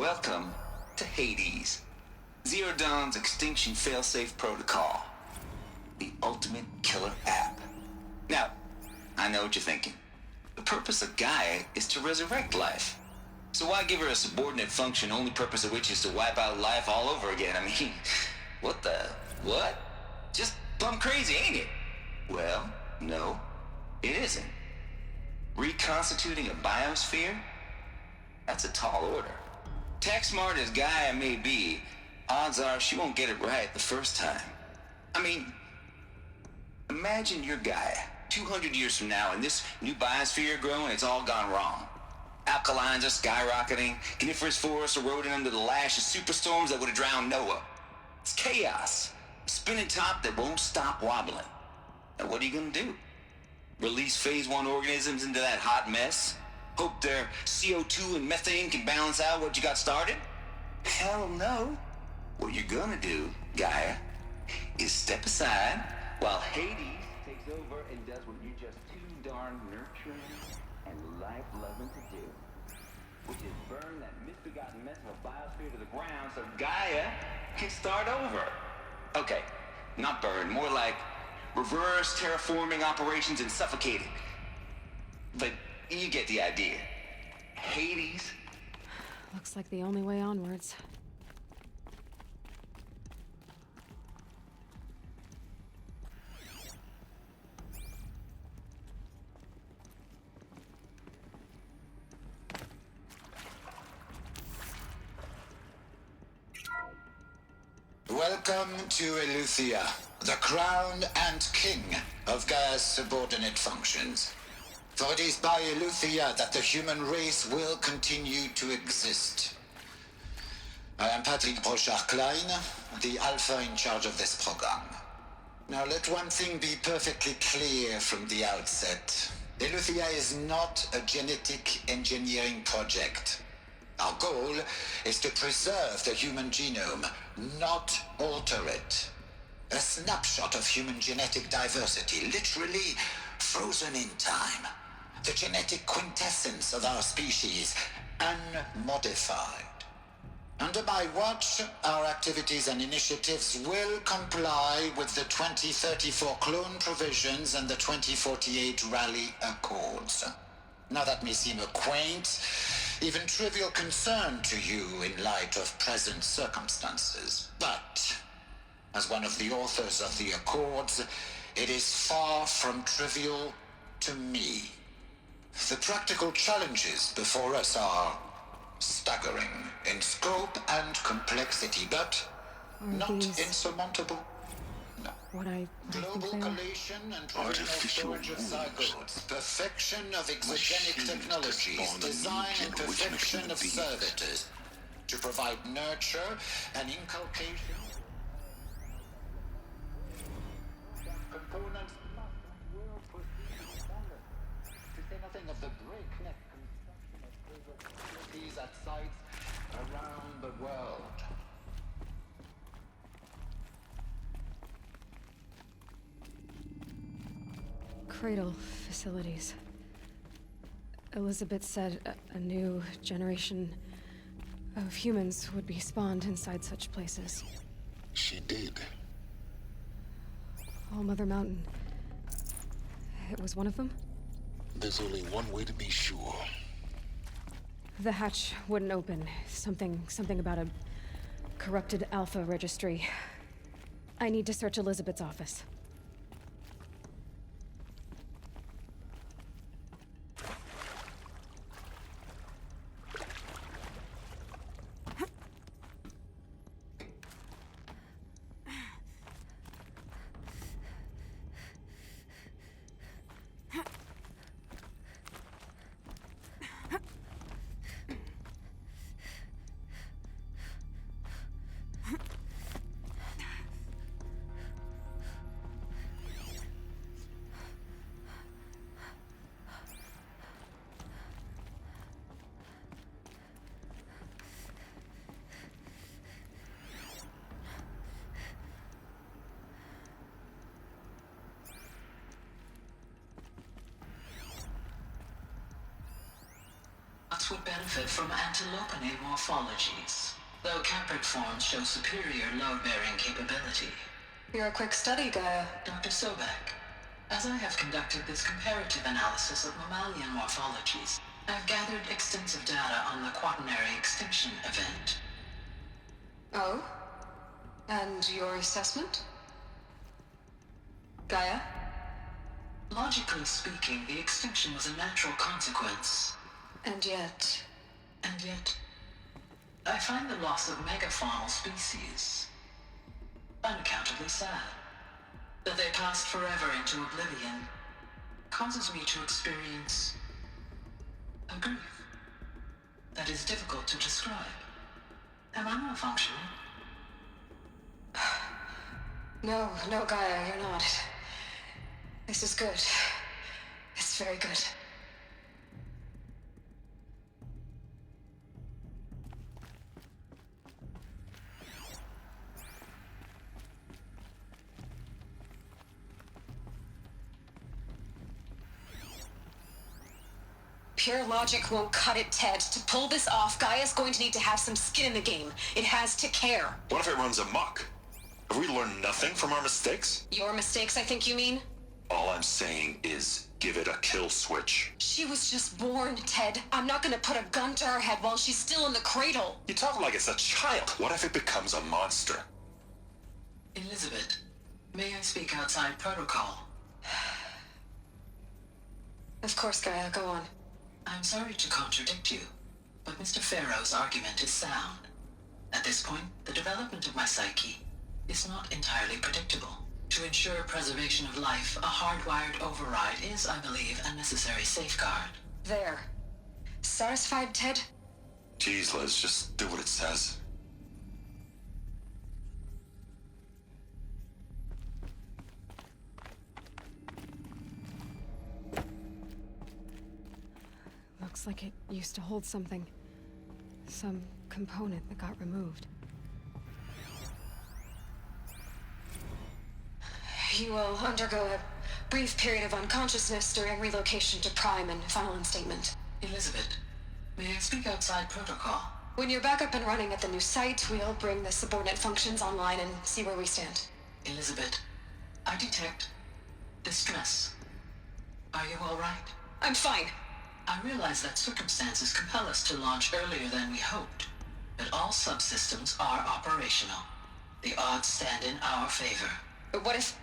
Welcome to Hades, Zero Dawn's extinction failsafe protocol, the ultimate killer app. Now, I know what you're thinking. The purpose of Gaia is to resurrect life. So why give her a subordinate function, only purpose of which is to wipe out life all over again? I mean, what? Just plumb crazy, ain't it? Well, no, it isn't. Reconstituting a biosphere? That's a tall order. Tech smart as Gaia may be, odds are she won't get it right the first time. I mean, imagine you're Gaia, 200 years from now, and this new biosphere growing, it's all gone wrong. Alkalines are skyrocketing, coniferous forests eroding under the lash of superstorms that would have drowned Noah. It's chaos, a spinning top that won't stop wobbling. Now what are you gonna do? Release phase 1 organisms into that hot mess? Hope their CO2 and methane can balance out what you got started? Hell no. What you're gonna do, Gaia, is step aside while Hades takes over and does what you're just too darn nurturing and life-loving to do, which is burn that misbegotten mess of a biosphere to the ground so Gaia can start over. Okay, not burn, more like reverse terraforming operations and suffocating. But you get the idea. Hades. Looks like the only way onwards. Welcome to Eleuthia, the crown and king of Gaia's subordinate functions. For it is by Eleuthia that the human race will continue to exist. I am Patrick Brochard-Klein, the alpha in charge of this program. Now let one thing be perfectly clear from the outset. Eleuthia is not a genetic engineering project. Our goal is to preserve the human genome, not alter it. A snapshot of human genetic diversity, literally frozen in time. The genetic quintessence of our species, unmodified. Under my watch, our activities and initiatives will comply with the 2034 clone provisions and the 2048 Rally Accords. Now that may seem a quaint, even trivial concern to you in light of present circumstances, but as one of the authors of the Accords, it is far from trivial to me. The practical challenges before us are staggering in scope and complexity, but not insurmountable. No. What I Global think they are? collation and provisional storage of zygotes, perfection of exogenic technologies, design and perfection of servitors, to provide nurture and inculcation. Components must and will proceed in balance, to say nothing of the breakneck construction of facilities at sites around the world. Cradle facilities. Elizabeth said a new generation of humans would be spawned inside such places. She did. All Mother Mountain. It was one of them? There's only one way to be sure. The hatch wouldn't open. Something about a corrupted Alpha registry. I need to search Elizabeth's office. would benefit from antilopinate morphologies, though caprid forms show superior load-bearing capability. You're a quick study, Gaia. Dr. Sobek, as I have conducted this comparative analysis of mammalian morphologies, I've gathered extensive data on the quaternary extinction event. Oh? And your assessment? Gaia? Logically speaking, the extinction was a natural consequence. And yet... And yet, I find the loss of megafaunal species unaccountably sad. That they passed forever into oblivion causes me to experience a grief that is difficult to describe. Am I malfunctioning? No, Gaia, you're not. This is good. It's very good. Pure logic won't cut it, Ted. To pull this off, Gaia's going to need to have some skin in the game. It has to care. What if it runs amok? Have we learned nothing from our mistakes? Your mistakes, I think you mean? All I'm saying is, give it a kill switch. She was just born, Ted. I'm not gonna put a gun to her head while she's still in the cradle. You talk like it's a child. What if it becomes a monster? Elizabeth, may I speak outside protocol? Of course, Gaia, go on. I'm sorry to contradict you, but Mr. Farrow's argument is sound. At this point, the development of my psyche is not entirely predictable. To ensure preservation of life, a hardwired override is, I believe, a necessary safeguard. There. Satisfied, Ted? Jeez, Liz, just do what it says. Looks like it used to hold something. Some component that got removed. You will undergo a brief period of unconsciousness during relocation to Prime and final instatement. Elizabeth, may I speak outside protocol? When you're back up and running at the new site, we'll bring the subordinate functions online and see where we stand. Elizabeth, I detect distress. Are you all right? I'm fine. I realize that circumstances compel us to launch earlier than we hoped, but all subsystems are operational. The odds stand in our favor. But what if...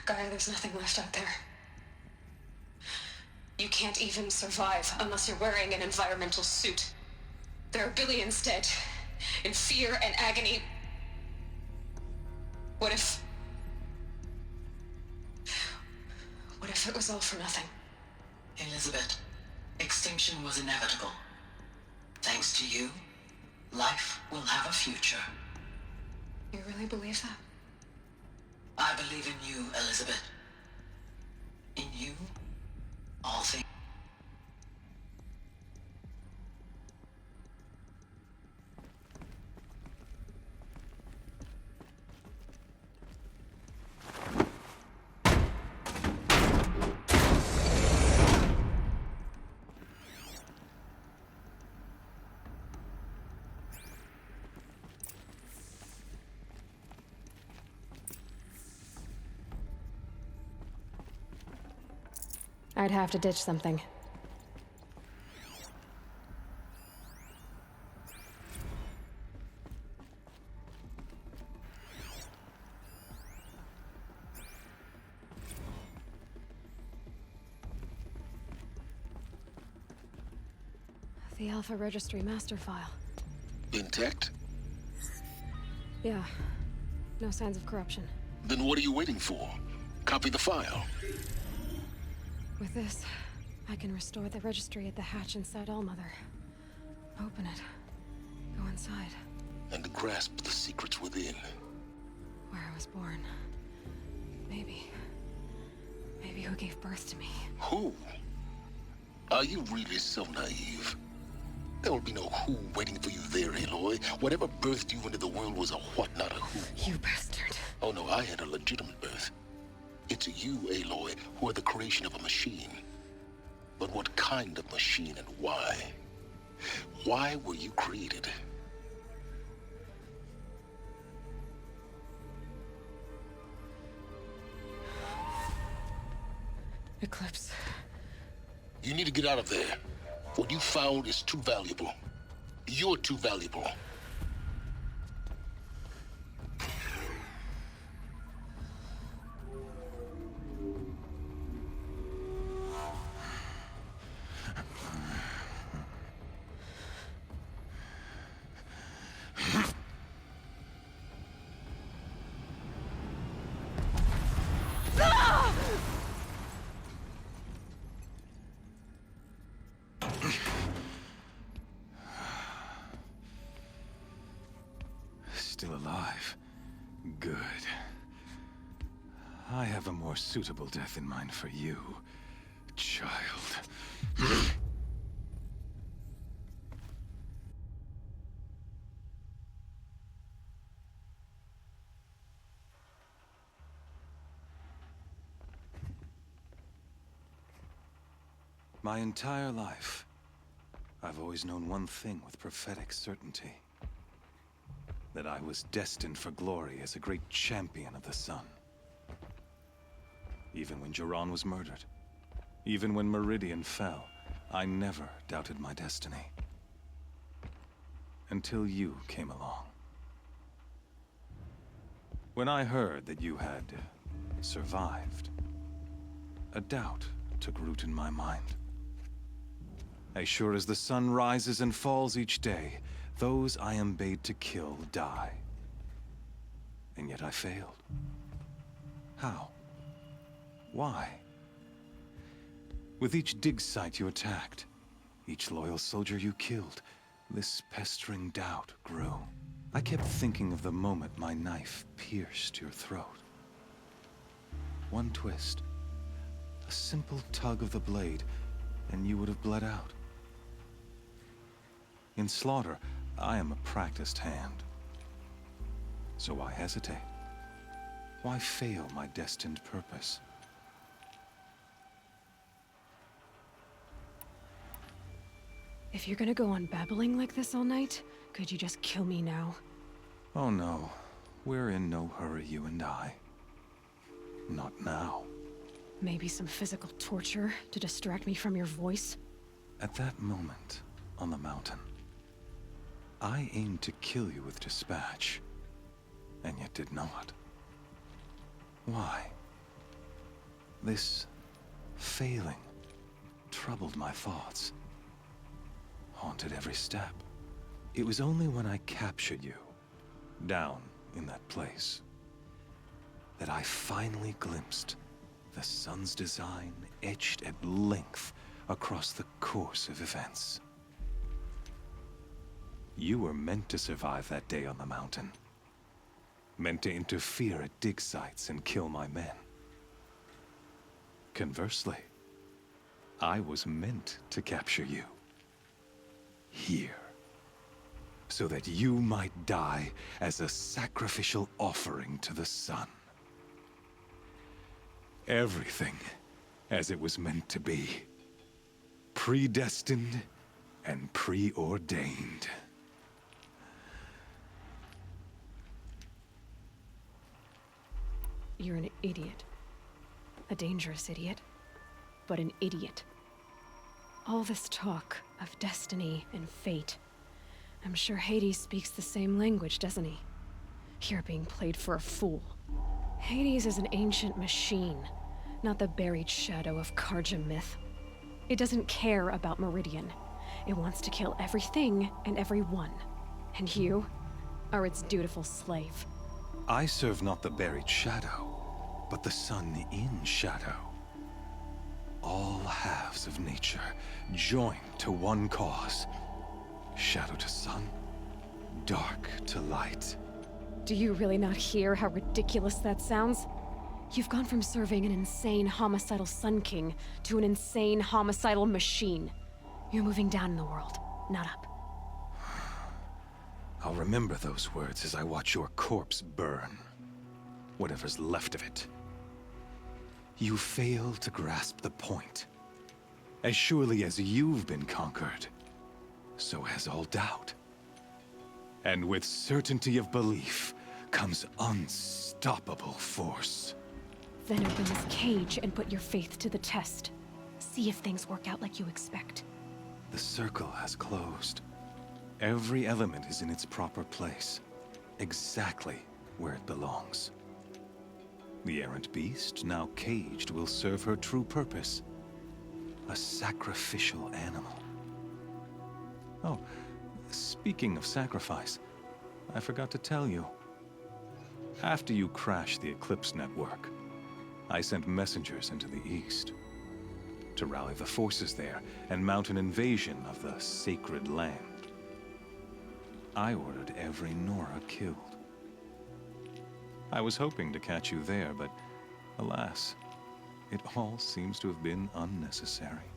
Gaia, there's nothing left out there. You can't even survive unless you're wearing an environmental suit. There are billions dead, in fear and agony. What if it was all for nothing? Elizabeth, extinction was inevitable. Thanks to you, life will have a future. You really believe that? I believe in you, Elizabeth. In you, all things. I'd have to ditch something. The Alpha Registry master file. Intact? Yeah. No signs of corruption. Then what are you waiting for? Copy the file. With this, I can restore the registry at the hatch inside Allmother. Open it. Go inside. And grasp the secrets within. Where I was born. Maybe who gave birth to me. Who? Are you really so naive? There will be no who waiting for you there, Aloy. Whatever birthed you into the world was a what, not a who. You bastard. Oh no, I had a legitimate birth. It's you, Aloy, who are the creation of a machine. But what kind of machine and why? Why were you created? Eclipse. You need to get out of there. What you found is too valuable. You're too valuable. Still alive. Good. I have a more suitable death in mind for you, child. My entire life, I've always known one thing with prophetic certainty. That I was destined for glory as a great champion of the sun. Even when Jiran was murdered, even when Meridian fell, I never doubted my destiny. Until you came along. When I heard that you had survived, a doubt took root in my mind. As sure as the sun rises and falls each day, those I am bade to kill die. And yet I failed. How? Why? With each dig site you attacked, each loyal soldier you killed, this pestering doubt grew. I kept thinking of the moment my knife pierced your throat. One twist, a simple tug of the blade, and you would have bled out. In slaughter, I am a practiced hand. So why hesitate? Why fail my destined purpose? If you're gonna go on babbling like this all night, could you just kill me now? Oh no, we're in no hurry, you and I. Not now. Maybe some physical torture to distract me from your voice? At that moment, on the mountain, I aimed to kill you with dispatch, and yet did not. Why? This failing troubled my thoughts, haunted every step. It was only when I captured you, down in that place, that I finally glimpsed the sun's design etched at length across the course of events. You were meant to survive that day on the mountain. Meant to interfere at dig sites and kill my men. Conversely, I was meant to capture you. Here. So that you might die as a sacrificial offering to the sun. Everything as it was meant to be. Predestined and preordained. You're an idiot. A dangerous idiot. But an idiot. All this talk of destiny and fate. I'm sure Hades speaks the same language, doesn't he? You're being played for a fool. Hades is an ancient machine, not the buried shadow of Karja myth. It doesn't care about Meridian. It wants to kill everything and everyone. And you are its dutiful slave. I serve not the buried shadow, but the sun in shadow. All halves of nature joined to one cause. Shadow to sun, dark to light. Do you really not hear how ridiculous that sounds? You've gone from serving an insane homicidal Sun King to an insane homicidal machine. You're moving down in the world, not up. I'll remember those words as I watch your corpse burn. Whatever's left of it. You fail to grasp the point. As surely as you've been conquered, so has all doubt. And with certainty of belief comes unstoppable force. Then open this cage and put your faith to the test. See if things work out like you expect. The circle has closed. Every element is in its proper place, exactly where it belongs. The errant beast, now caged, will serve her true purpose. A sacrificial animal. Oh, speaking of sacrifice, I forgot to tell you. After you crashed the Eclipse network, I sent messengers into the east to rally the forces there and mount an invasion of the sacred land. I ordered every Nora killed. I was hoping to catch you there, but alas, it all seems to have been unnecessary.